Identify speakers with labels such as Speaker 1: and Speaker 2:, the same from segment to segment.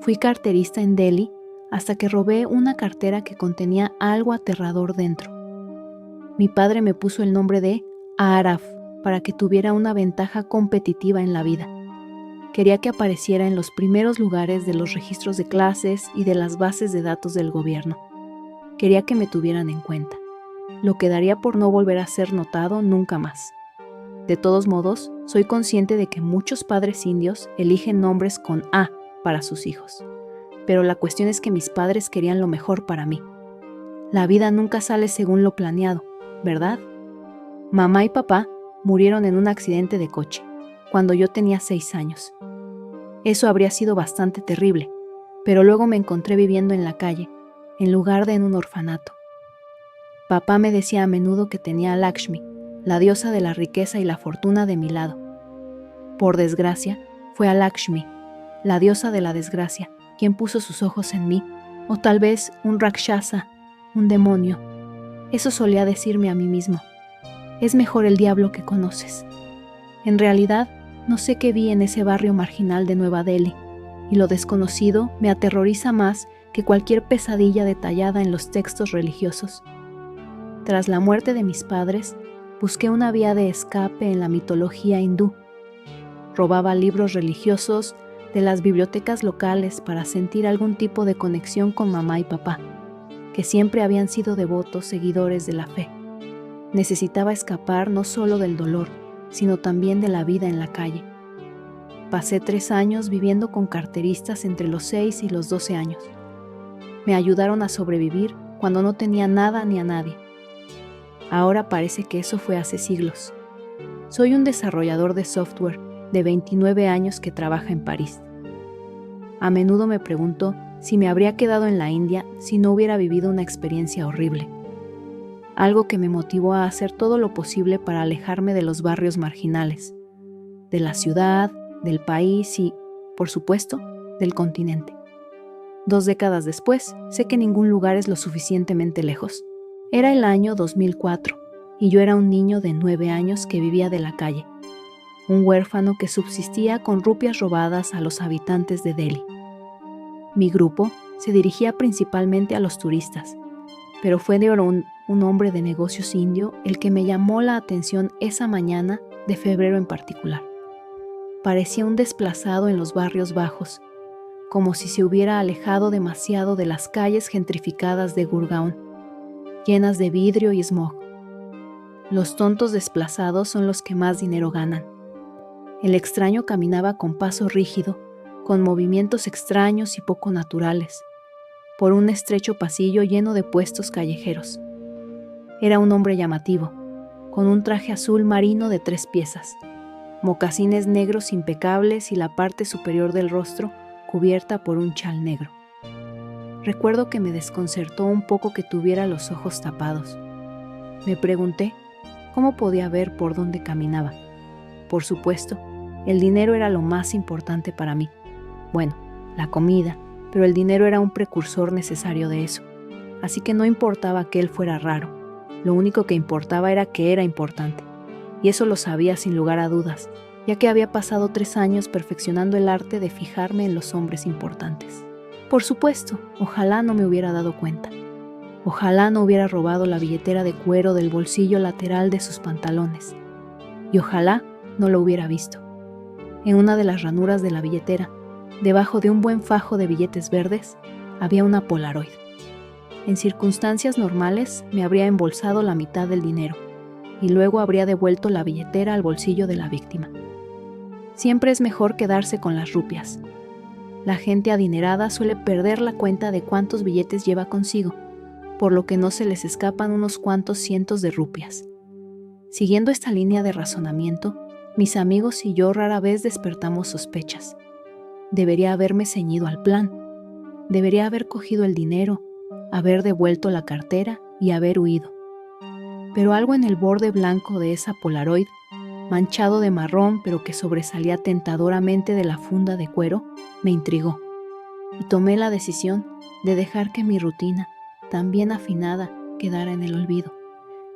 Speaker 1: Fui carterista en Delhi hasta que robé una cartera que contenía algo aterrador dentro. Mi padre me puso el nombre de Araf para que tuviera una ventaja competitiva en la vida. Quería que apareciera en los primeros lugares de los registros de clases y de las bases de datos del gobierno. Quería que me tuvieran en cuenta, lo que daría por no volver a ser notado nunca más. De todos modos, soy consciente de que muchos padres indios eligen nombres con A para sus hijos. Pero la cuestión es que mis padres querían lo mejor para mí. La vida nunca sale según lo planeado, ¿verdad? Mamá y papá murieron en un accidente de coche, cuando yo tenía 6 años. Eso habría sido bastante terrible, pero luego me encontré viviendo en la calle, en lugar de en un orfanato. Papá me decía a menudo que tenía a Lakshmi, la diosa de la riqueza y la fortuna, de mi lado. Por desgracia, fue a Lakshmi, la diosa de la desgracia, quien puso sus ojos en mí, o tal vez un Rakshasa, un demonio. Eso solía decirme a mí mismo. Es mejor el diablo que conoces. En realidad, no sé qué vi en ese barrio marginal de Nueva Delhi, y lo desconocido me aterroriza más que cualquier pesadilla detallada en los textos religiosos. Tras la muerte de mis padres, busqué una vía de escape en la mitología hindú. Robaba libros religiosos de las bibliotecas locales para sentir algún tipo de conexión con mamá y papá, que siempre habían sido devotos seguidores de la fe. Necesitaba escapar no solo del dolor, sino también de la vida en la calle. Pasé 3 años viviendo con carteristas entre los 6 y los 12 años. Me ayudaron a sobrevivir cuando no tenía nada ni a nadie. Ahora parece que eso fue hace siglos. Soy un desarrollador de software de 29 años que trabaja en París. A menudo me pregunto si me habría quedado en la India si no hubiera vivido una experiencia horrible. Algo que me motivó a hacer todo lo posible para alejarme de los barrios marginales, de la ciudad, del país y, por supuesto, del continente. 2 décadas después, sé que ningún lugar es lo suficientemente lejos. Era el año 2004 y yo era un niño de 9 años que vivía de la calle, un huérfano que subsistía con rupias robadas a los habitantes de Delhi. Mi grupo se dirigía principalmente a los turistas, pero fue de un hombre de negocios indio el que me llamó la atención esa mañana de febrero en particular. Parecía un desplazado en los barrios bajos, como si se hubiera alejado demasiado de las calles gentrificadas de Gurgaon, llenas de vidrio y smog. Los tontos desplazados son los que más dinero ganan. El extraño caminaba con paso rígido, con movimientos extraños y poco naturales, por un estrecho pasillo lleno de puestos callejeros. Era un hombre llamativo, con un traje azul marino de 3 piezas, mocasines negros impecables y la parte superior del rostro cubierta por un chal negro. Recuerdo que me desconcertó un poco que tuviera los ojos tapados. Me pregunté cómo podía ver por dónde caminaba. Por supuesto, el dinero era lo más importante para mí. Bueno, la comida, pero el dinero era un precursor necesario de eso. Así que no importaba que él fuera raro. Lo único que importaba era que era importante. Y eso lo sabía sin lugar a dudas, ya que había pasado 3 años perfeccionando el arte de fijarme en los hombres importantes. Por supuesto, ojalá no me hubiera dado cuenta. Ojalá no hubiera robado la billetera de cuero del bolsillo lateral de sus pantalones. Y ojalá no lo hubiera visto. En una de las ranuras de la billetera, debajo de un buen fajo de billetes verdes, había una Polaroid. En circunstancias normales me habría embolsado la mitad del dinero y luego habría devuelto la billetera al bolsillo de la víctima. Siempre es mejor quedarse con las rupias. La gente adinerada suele perder la cuenta de cuántos billetes lleva consigo, por lo que no se les escapan unos cuantos cientos de rupias. Siguiendo esta línea de razonamiento, mis amigos y yo rara vez despertamos sospechas. Debería haberme ceñido al plan. Debería haber cogido el dinero, haber devuelto la cartera y haber huido. Pero algo en el borde blanco de esa Polaroid, manchado de marrón pero que sobresalía tentadoramente de la funda de cuero, me intrigó. Y tomé la decisión de dejar que mi rutina, tan bien afinada, quedara en el olvido.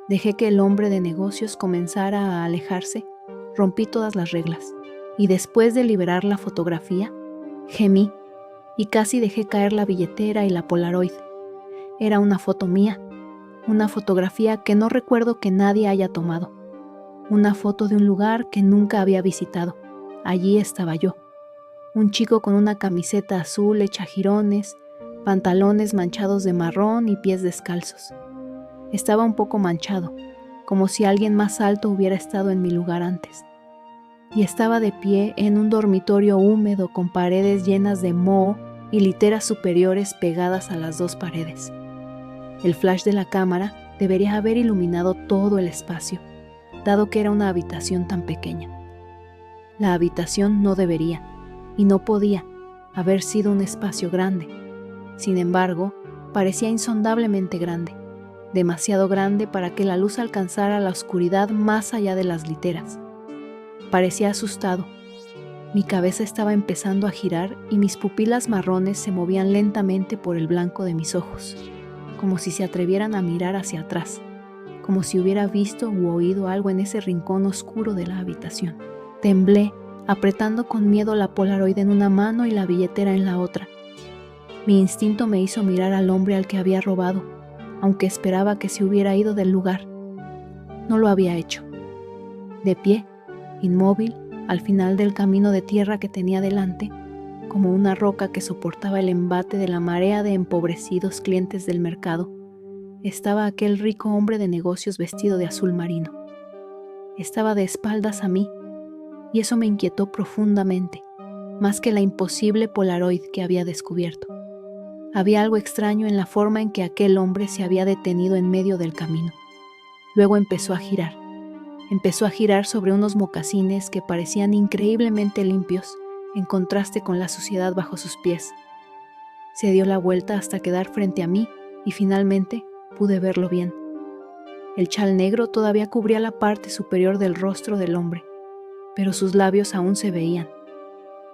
Speaker 1: Dejé que el hombre de negocios comenzara a alejarse, rompí todas las reglas, y después de liberar la fotografía, gemí. y casi dejé caer la billetera y la Polaroid. Era una foto mía, una fotografía que no recuerdo que nadie haya tomado, una foto de un lugar que nunca había visitado. Allí estaba yo, un chico con una camiseta azul hecha jirones, pantalones manchados de marrón y pies descalzos. Estaba un poco manchado, como si alguien más alto hubiera estado en mi lugar antes. Y estaba de pie en un dormitorio húmedo con paredes llenas de moho y literas superiores pegadas a las dos paredes. El flash de la cámara debería haber iluminado todo el espacio, dado que era una habitación tan pequeña. La habitación no debería, y no podía, haber sido un espacio grande. Sin embargo, parecía insondablemente grande, demasiado grande para que la luz alcanzara la oscuridad más allá de las literas. Parecía asustado. Mi cabeza estaba empezando a girar y mis pupilas marrones se movían lentamente por el blanco de mis ojos, como si se atrevieran a mirar hacia atrás, como si hubiera visto u oído algo en ese rincón oscuro de la habitación. Temblé, apretando con miedo la Polaroid en una mano y la billetera en la otra. Mi instinto me hizo mirar al hombre al que había robado, aunque esperaba que se hubiera ido del lugar. No lo había hecho. De pie, inmóvil, al final del camino de tierra que tenía delante, como una roca que soportaba el embate de la marea de empobrecidos clientes del mercado, estaba aquel rico hombre de negocios vestido de azul marino. Estaba de espaldas a mí, y eso me inquietó profundamente, más que la imposible Polaroid que había descubierto. Había algo extraño en la forma en que aquel hombre se había detenido en medio del camino. Luego empezó a girar. Empezó a girar sobre unos mocasines que parecían increíblemente limpios, en contraste con la suciedad bajo sus pies. Se dio la vuelta hasta quedar frente a mí y finalmente pude verlo bien. El chal negro todavía cubría la parte superior del rostro del hombre, pero sus labios aún se veían.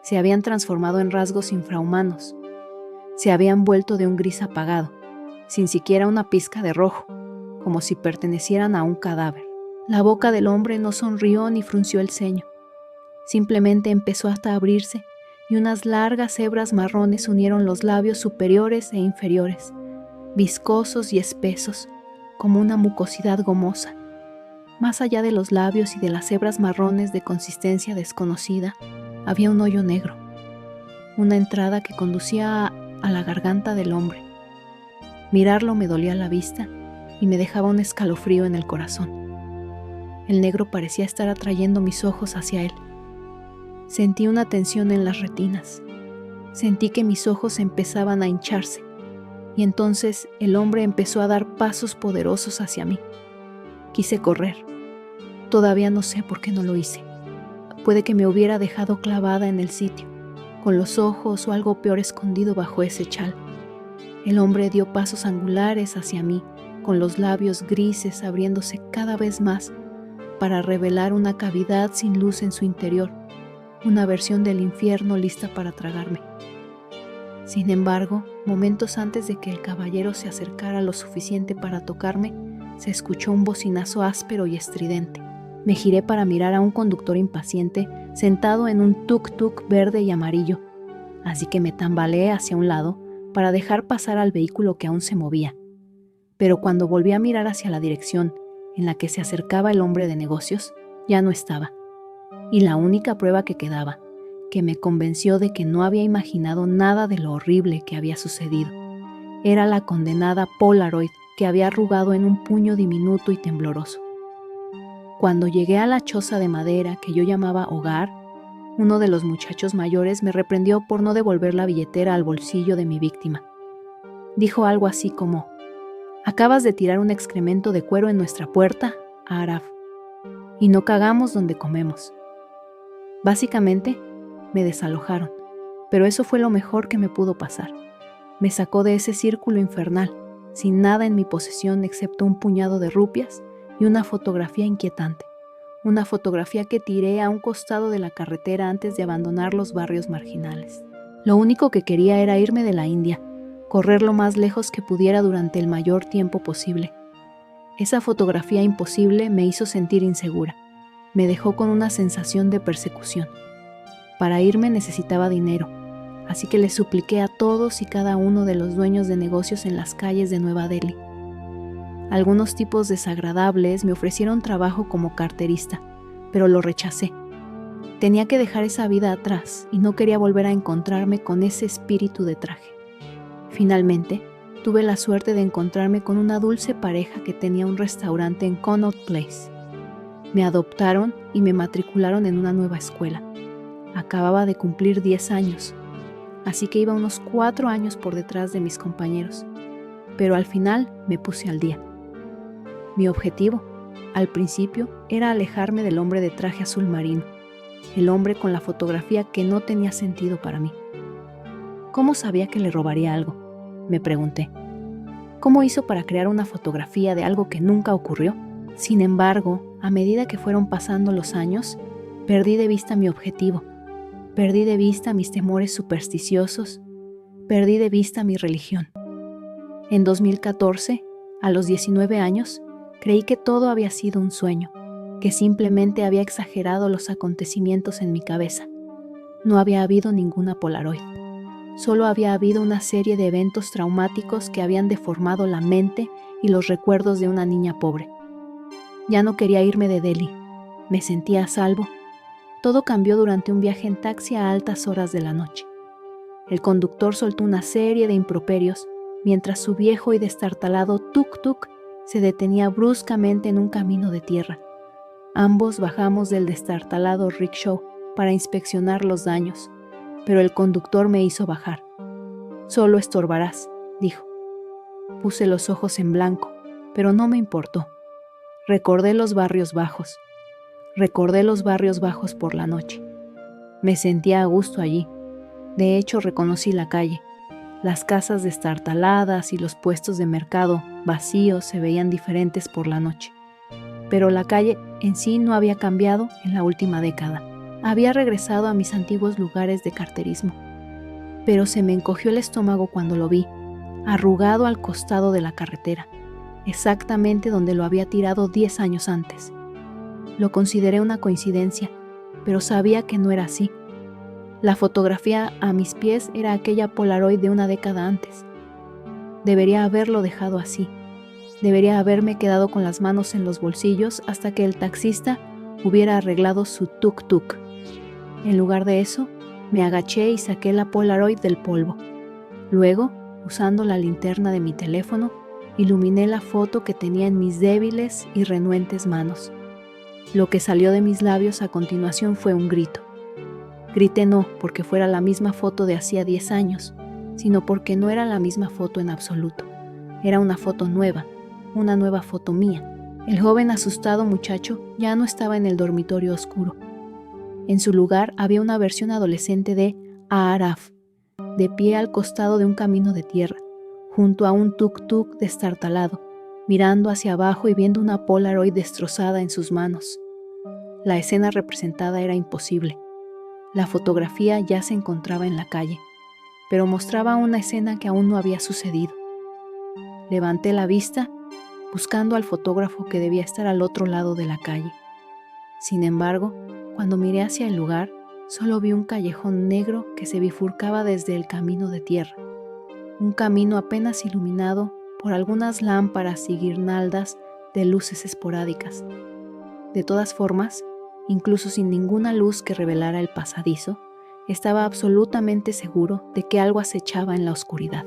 Speaker 1: Se habían transformado en rasgos infrahumanos. Se habían vuelto de un gris apagado, sin siquiera una pizca de rojo, como si pertenecieran a un cadáver. La boca del hombre no sonrió ni frunció el ceño. Simplemente empezó hasta abrirse y unas largas hebras marrones unieron los labios superiores e inferiores, viscosos y espesos, como una mucosidad gomosa. Más allá de los labios y de las hebras marrones de consistencia desconocida, había un hoyo negro, una entrada que conducía a la garganta del hombre. Mirarlo me dolía la vista y me dejaba un escalofrío en el corazón. El negro parecía estar atrayendo mis ojos hacia él. Sentí una tensión en las retinas. Sentí que mis ojos empezaban a hincharse, y entonces el hombre empezó a dar pasos poderosos hacia mí. Quise correr. Todavía no sé por qué no lo hice. Puede que me hubiera dejado clavada en el sitio, con los ojos o algo peor escondido bajo ese chal. El hombre dio pasos angulares hacia mí, con los labios grises abriéndose cada vez más para revelar una cavidad sin luz en su interior, una versión del infierno lista para tragarme. Sin embargo, momentos antes de que el caballero se acercara lo suficiente para tocarme, se escuchó un bocinazo áspero y estridente. Me giré para mirar a un conductor impaciente sentado en un tuk-tuk verde y amarillo, así que me tambaleé hacia un lado para dejar pasar al vehículo que aún se movía. Pero cuando volví a mirar hacia la dirección en la que se acercaba el hombre de negocios, ya no estaba. Y la única prueba que quedaba, que me convenció de que no había imaginado nada de lo horrible que había sucedido, era la condenada Polaroid que había arrugado en un puño diminuto y tembloroso. Cuando llegué a la choza de madera que yo llamaba hogar, uno de los muchachos mayores me reprendió por no devolver la billetera al bolsillo de mi víctima. Dijo algo así como: «Acabas de tirar un excremento de cuero en nuestra puerta, Araf, y no cagamos donde comemos». Básicamente, me desalojaron, pero eso fue lo mejor que me pudo pasar. Me sacó de ese círculo infernal, sin nada en mi posesión excepto un puñado de rupias y una fotografía inquietante, una fotografía que tiré a un costado de la carretera antes de abandonar los barrios marginales. Lo único que quería era irme de la India, correr lo más lejos que pudiera durante el mayor tiempo posible. Esa fotografía imposible me hizo sentir insegura, me dejó con una sensación de persecución. Para irme necesitaba dinero, así que les supliqué a todos y cada uno de los dueños de negocios en las calles de Nueva Delhi. Algunos tipos desagradables me ofrecieron trabajo como carterista, pero lo rechacé. Tenía que dejar esa vida atrás y no quería volver a encontrarme con ese espíritu de traje. Finalmente, tuve la suerte de encontrarme con una dulce pareja que tenía un restaurante en Connaught Place. Me adoptaron y me matricularon en una nueva escuela. Acababa de cumplir 10 años, así que iba unos 4 años por detrás de mis compañeros, pero al final me puse al día. Mi objetivo, al principio, era alejarme del hombre de traje azul marino, el hombre con la fotografía que no tenía sentido para mí. ¿Cómo sabía que le robaría algo?, me pregunté. ¿Cómo hizo para crear una fotografía de algo que nunca ocurrió? Sin embargo, a medida que fueron pasando los años, perdí de vista mi objetivo, perdí de vista mis temores supersticiosos, perdí de vista mi religión. En 2014, a los 19 años, creí que todo había sido un sueño, que simplemente había exagerado los acontecimientos en mi cabeza. No había habido ninguna Polaroid. Solo había habido una serie de eventos traumáticos que habían deformado la mente y los recuerdos de una niña pobre. Ya no quería irme de Delhi. Me sentía a salvo. Todo cambió durante un viaje en taxi a altas horas de la noche. El conductor soltó una serie de improperios mientras su viejo y destartalado tuk-tuk se detenía bruscamente en un camino de tierra. Ambos bajamos del destartalado rickshaw para inspeccionar los daños, pero el conductor me hizo bajar. «Solo estorbarás», dijo. Puse los ojos en blanco, pero no me importó. Recordé los barrios bajos. Recordé los barrios bajos por la noche. Me sentía a gusto allí. De hecho, reconocí la calle. Las casas destartaladas y los puestos de mercado vacíos se veían diferentes por la noche. Pero la calle en sí no había cambiado en la última década. Había regresado a mis antiguos lugares de carterismo. Pero se me encogió el estómago cuando lo vi, arrugado al costado de la carretera, exactamente donde lo había tirado 10 años antes. Lo consideré una coincidencia, pero sabía que no era así. La fotografía a mis pies era aquella Polaroid de una década antes. Debería haberlo dejado así. Debería haberme quedado con las manos en los bolsillos hasta que el taxista hubiera arreglado su tuk-tuk. En lugar de eso, me agaché y saqué la Polaroid del polvo. Luego, usando la linterna de mi teléfono, iluminé la foto que tenía en mis débiles y renuentes manos. Lo que salió de mis labios a continuación fue un grito. Grité no porque fuera la misma foto de hacía 10 años, sino porque no era la misma foto en absoluto. Era una foto nueva, una nueva foto mía. El joven asustado muchacho ya no estaba en el dormitorio oscuro. En su lugar había una versión adolescente de Aaraf, de pie al costado de un camino de tierra, junto a un tuk-tuk destartalado, mirando hacia abajo y viendo una Polaroid destrozada en sus manos. La escena representada era imposible. La fotografía ya se encontraba en la calle, pero mostraba una escena que aún no había sucedido. Levanté la vista, buscando al fotógrafo que debía estar al otro lado de la calle. Sin embargo, cuando miré hacia el lugar, solo vi un callejón negro que se bifurcaba desde el camino de tierra. Un camino apenas iluminado por algunas lámparas y guirnaldas de luces esporádicas. De todas formas, incluso sin ninguna luz que revelara el pasadizo, estaba absolutamente seguro de que algo acechaba en la oscuridad.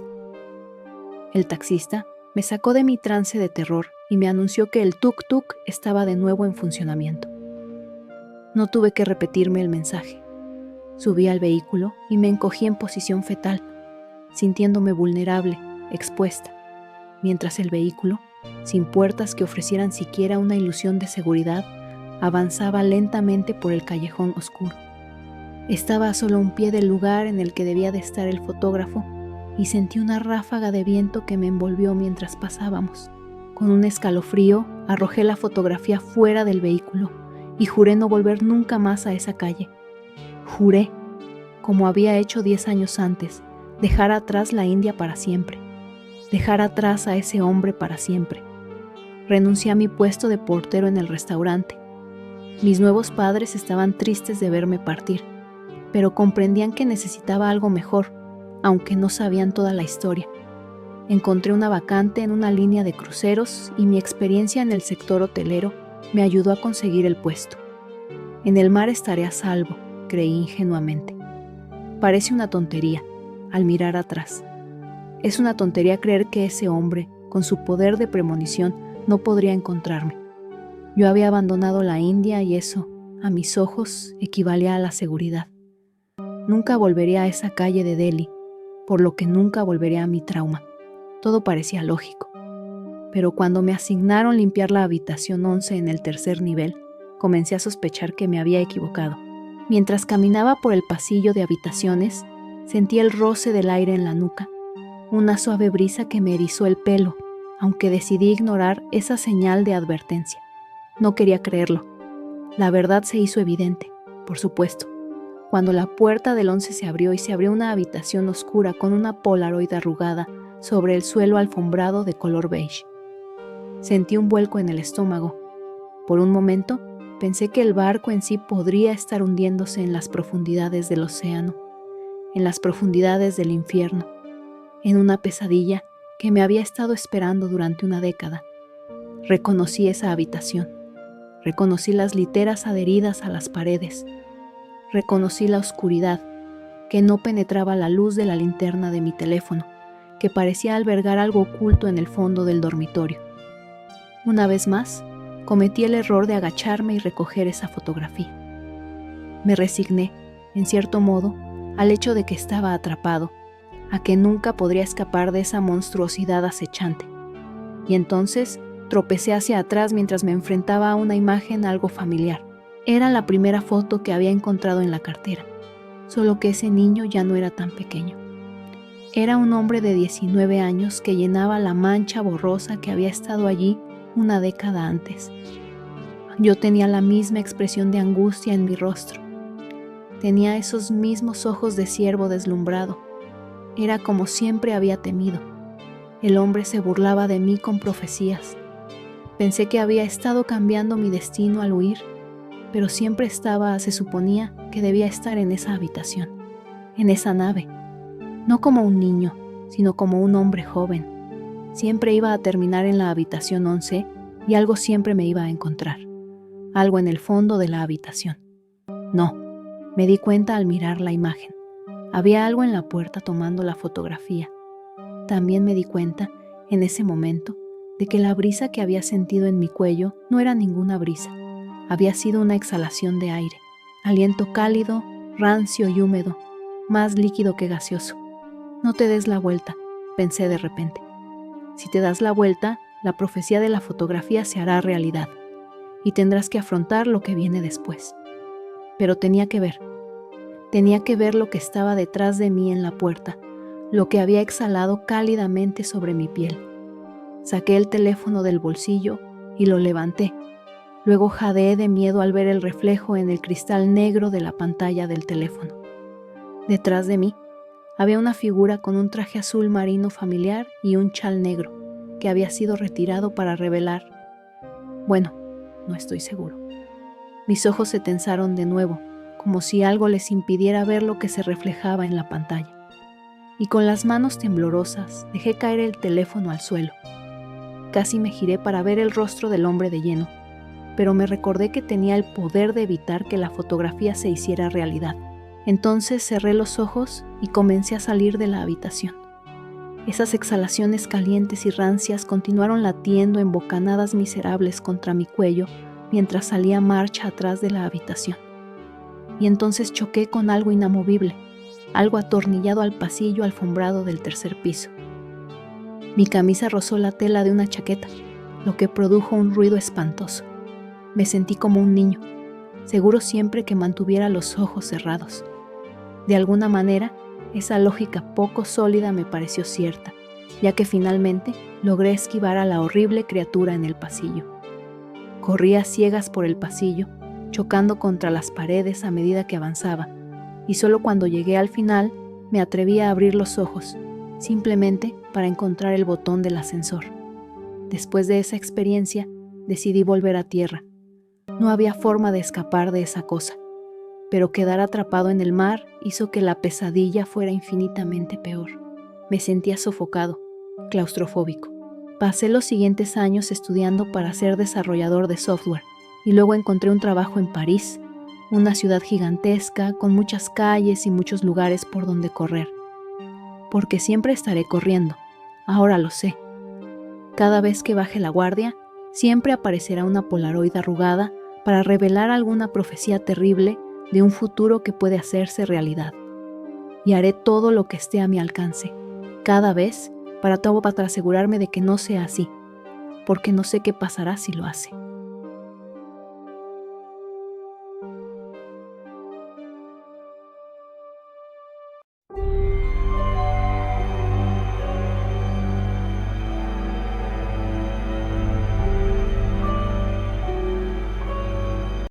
Speaker 1: El taxista me sacó de mi trance de terror y me anunció que el tuk-tuk estaba de nuevo en funcionamiento. No tuve que repetirme el mensaje. Subí al vehículo y me encogí en posición fetal, sintiéndome vulnerable, expuesta, mientras el vehículo, sin puertas que ofrecieran siquiera una ilusión de seguridad, avanzaba lentamente por el callejón oscuro. Estaba a solo un pie del lugar en el que debía de estar el fotógrafo y sentí una ráfaga de viento que me envolvió mientras pasábamos. Con un escalofrío, arrojé la fotografía fuera del vehículo y juré no volver nunca más a esa calle. Juré, como había hecho 10 años antes, dejar atrás la India para siempre, dejar atrás a ese hombre para siempre. Renuncié a mi puesto de portero en el restaurante. Mis nuevos padres estaban tristes de verme partir. pero comprendían que necesitaba algo mejor, aunque no sabían toda la historia. Encontré una vacante en una línea de cruceros y mi experiencia en el sector hotelero me ayudó a conseguir el puesto. En el mar estaré a salvo, creí ingenuamente. Parece una tontería, al mirar atrás. Es una tontería creer que ese hombre, con su poder de premonición, no podría encontrarme. Yo había abandonado la India y eso, a mis ojos, equivalía a la seguridad. Nunca volvería a esa calle de Delhi, por lo que nunca volvería a mi trauma. Todo parecía lógico. Pero cuando me asignaron limpiar la habitación 11 en el tercer nivel, comencé a sospechar que me había equivocado. Mientras caminaba por el pasillo de habitaciones, sentí el roce del aire en la nuca, una suave brisa que me erizó el pelo, aunque decidí ignorar esa señal de advertencia. No quería creerlo. La verdad se hizo evidente, por supuesto, cuando la puerta del 11 se abrió y se abrió una habitación oscura con una Polaroid arrugada sobre el suelo alfombrado de color beige. Sentí un vuelco en el estómago. Por un momento, pensé que el barco en sí podría estar hundiéndose en las profundidades del océano, en las profundidades del infierno, en una pesadilla que me había estado esperando durante una década. Reconocí esa habitación. Reconocí las literas adheridas a las paredes. Reconocí la oscuridad, que no penetraba la luz de la linterna de mi teléfono, que parecía albergar algo oculto en el fondo del dormitorio. Una vez más, cometí el error de agacharme y recoger esa fotografía. Me resigné, en cierto modo, al hecho de que estaba atrapado, a que nunca podría escapar de esa monstruosidad acechante. Y entonces tropecé hacia atrás mientras me enfrentaba a una imagen algo familiar. Era la primera foto que había encontrado en la cartera, solo que ese niño ya no era tan pequeño. Era un hombre de 19 años que llenaba la mancha borrosa que había estado allí una década antes. Yo tenía la misma expresión de angustia en mi rostro. Tenía esos mismos ojos de ciervo deslumbrado. Era como siempre había temido. El hombre se burlaba de mí con profecías. Pensé que había estado cambiando mi destino al huir, pero siempre estaba, se suponía, que debía estar en esa habitación, en esa nave. No como un niño, sino como un hombre joven. Siempre iba a terminar en la habitación 11 y algo siempre me iba a encontrar. Algo en el fondo de la habitación. No, me di cuenta al mirar la imagen. Había algo en la puerta tomando la fotografía. También me di cuenta, en ese momento, de que la brisa que había sentido en mi cuello no era ninguna brisa. Había sido una exhalación de aire. Aliento cálido, rancio y húmedo, más líquido que gaseoso. No te des la vuelta, pensé de repente. Si te das la vuelta, la profecía de la fotografía se hará realidad y tendrás que afrontar lo que viene después. Pero tenía que ver lo que estaba detrás de mí en la puerta, lo que había exhalado cálidamente sobre mi piel. Saqué el teléfono del bolsillo y lo levanté. Luego jadeé de miedo al ver el reflejo en el cristal negro de la pantalla del teléfono. Detrás de mí había una figura con un traje azul marino familiar y un chal negro, que había sido retirado para revelar. Bueno, no estoy seguro. Mis ojos se tensaron de nuevo, como si algo les impidiera ver lo que se reflejaba en la pantalla. Y con las manos temblorosas dejé caer el teléfono al suelo. Casi me giré para ver el rostro del hombre de lleno, pero me recordé que tenía el poder de evitar que la fotografía se hiciera realidad. Entonces cerré los ojos y comencé a salir de la habitación. Esas exhalaciones calientes y rancias continuaron latiendo en bocanadas miserables contra mi cuello mientras salía marcha atrás de la habitación. Y entonces choqué con algo inamovible, algo atornillado al pasillo alfombrado del tercer piso. Mi camisa rozó la tela de una chaqueta, lo que produjo un ruido espantoso. Me sentí como un niño, seguro siempre que mantuviera los ojos cerrados. De alguna manera, esa lógica poco sólida me pareció cierta, ya que finalmente logré esquivar a la horrible criatura en el pasillo. Corrí a ciegas por el pasillo, chocando contra las paredes a medida que avanzaba, y solo cuando llegué al final me atreví a abrir los ojos, simplemente para encontrar el botón del ascensor. Después de esa experiencia, decidí volver a tierra. No había forma de escapar de esa cosa. pero quedar atrapado en el mar hizo que la pesadilla fuera infinitamente peor. Me sentía sofocado, claustrofóbico. Pasé los siguientes años estudiando para ser desarrollador de software y luego encontré un trabajo en París, una ciudad gigantesca con muchas calles y muchos lugares por donde correr. Porque siempre estaré corriendo, ahora lo sé. Cada vez que baje la guardia, siempre aparecerá una Polaroid arrugada para revelar alguna profecía terrible de un futuro que puede hacerse realidad. Y haré todo lo que esté a mi alcance, cada vez, para asegurarme de que no sea así, porque no sé qué pasará si lo hace.